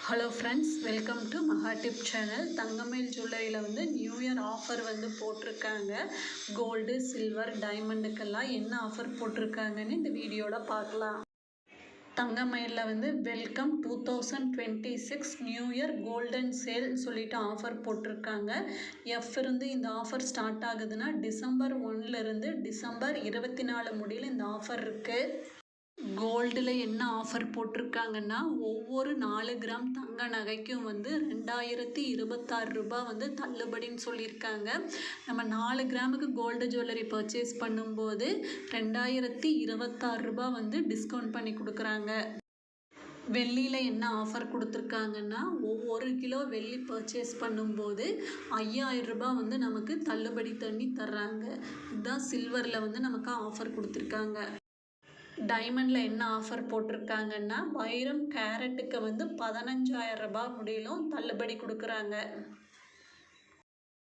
Hello friends, welcome to Maha tip channel. Thangamayil ஜுவல்லரியில் new year offer போட்டிருக்காங்க. Gold, silver, டைமண்டுக்கெல்லாம் என்ன ஆஃபர் போட்டிருக்காங்கன்னு இந்த வீடியோவில் பார்க்கலாம். தங்கமயிலில் welcome 2026 new year golden sale சொல்லிட்டு ஆஃபர் போட்டிருக்காங்க. இருந்து இந்த ஆஃபர் ஸ்டார்ட் ஆகுதுன்னா டிசம்பர் 1லேருந்து டிசம்பர் 24 முடியல இந்த ஆஃபர் இருக்குது. கோல்டில் என்ன ஆஃபர் போட்டிருக்காங்கன்னா, ஒவ்வொரு 4 கிராம் தங்க நகைக்கும் 2026 ரூபாய் தள்ளுபடின்னு சொல்லியிருக்காங்க. நம்ம 4 கிராமுக்கு கோல்டு ஜுவல்லரி பர்ச்சேஸ் பண்ணும்போது 2026 ரூபாய் டிஸ்கவுண்ட் பண்ணி கொடுக்குறாங்க. வெள்ளியில் என்ன ஆஃபர் கொடுத்துருக்காங்கன்னா, ஒவ்வொரு கிலோ வெள்ளி பர்ச்சேஸ் பண்ணும்போது 5000 ரூபாய் நமக்கு தள்ளுபடி பண்ணி தர்றாங்க. இதுதான் சில்வரில் நமக்கு ஆஃபர் கொடுத்துருக்காங்க. டைமண்டில் என்ன ஆஃபர் போட்டிருக்காங்கன்னா, வைரம் கேரட்டுக்கு 15,000 ரூபாய் முடியலும் தள்ளுபடி கொடுக்குறாங்க.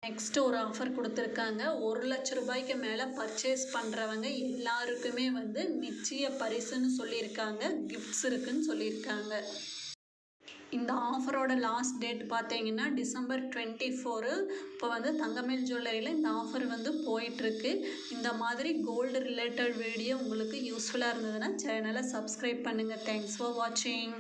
நெக்ஸ்ட் ஒரு ஆஃபர் கொடுத்துருக்காங்க. 1 லட்ச ரூபாய்க்கு மேலே பர்ச்சேஸ் பண்ணுறவங்க எல்லாருக்குமே நிச்சய பரிசுன்னு சொல்லியிருக்காங்க, கிஃப்ட்ஸ் இருக்குன்னு சொல்லியிருக்காங்க. இந்த ஆஃபரோட லாஸ்ட் டேட் பார்த்தீங்கன்னா டிசம்பர் 24. இப்போ தங்கமயில் ஜுவல்லரியில் இந்த ஆஃபர் போயிட்டுருக்கு. இந்த மாதிரி கோல்டு ரிலேட்டட் வீடியோ உங்களுக்கு யூஸ்ஃபுல்லாக இருந்ததுன்னா சேனலை சப்ஸ்கிரைப் பண்ணுங்கள். தேங்க்ஸ் ஃபார் வாட்சிங்.